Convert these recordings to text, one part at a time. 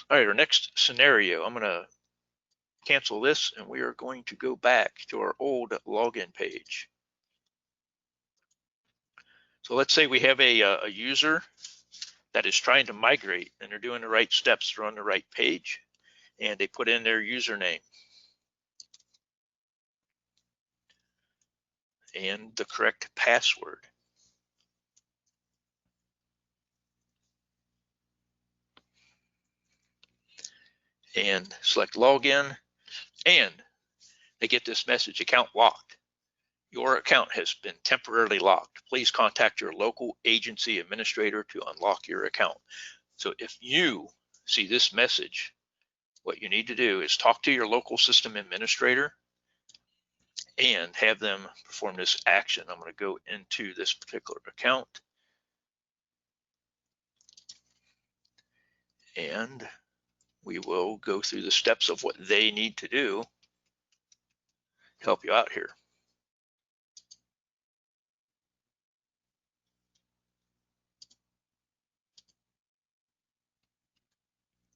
All right, our next scenario, I'm going to cancel this and we are going to go back to our old login page. So let's say we have a user that is trying to migrate and they're doing the right steps, they're on the right page, and they put in their username and the correct password. And select login, and they get this message, account locked. Your account has been temporarily locked. Please contact your local agency administrator to unlock your account. So if you see this message, what you need to do is talk to your local system administrator and have them perform this action. I'm going to go into this particular account and we will go through the steps of what they need to do to help you out here.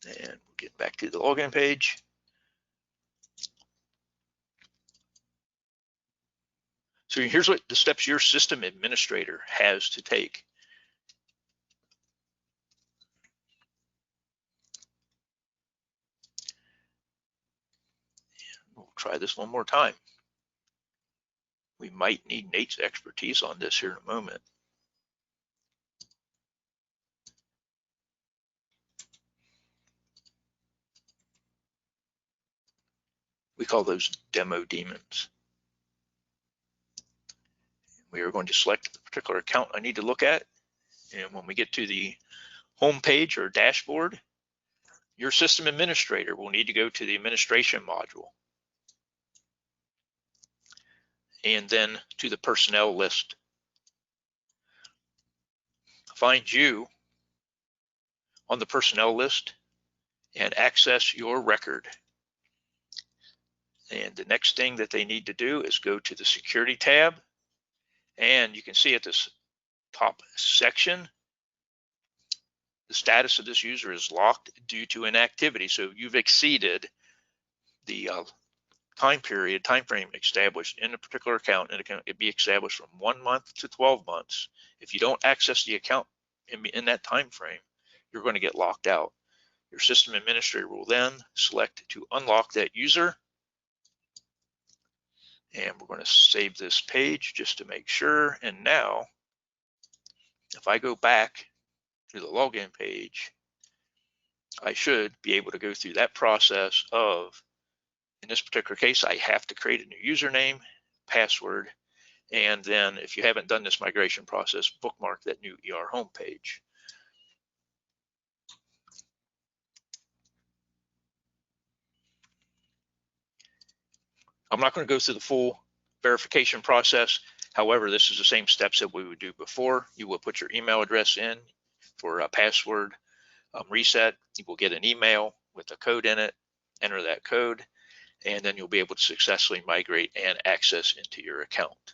And we'll get back to the login page. So here's what the steps your system administrator has to take. We'll try this one more time. We might need Nate's expertise on this here in a moment. We call those demo demons. We are going to select the particular account I need to look at. And when we get to the home page or dashboard, your system administrator will need to go to the administration module and then to the personnel list. Find you on the personnel list and access your record. And the next thing that they need to do is go to the security tab, and you can see at this top section, the status of this user is locked due to inactivity. So you've exceeded the time frame established in a particular account, and it can be established from 1 month to 12 months. If you don't access the account in that time frame, you're going to get locked out. Your system administrator will then select to unlock that user. And we're going to save this page just to make sure. And now, if I go back to the login page, I should be able to go through that process of, in this particular case, I have to create a new username, password, and then if you haven't done this migration process, bookmark that new ER homepage. I'm not going to go through the full verification process. However, this is the same steps that we would do before. You will put your email address in for a password reset. You will get an email with a code in it. Enter that code, and then you'll be able to successfully migrate and access into your account.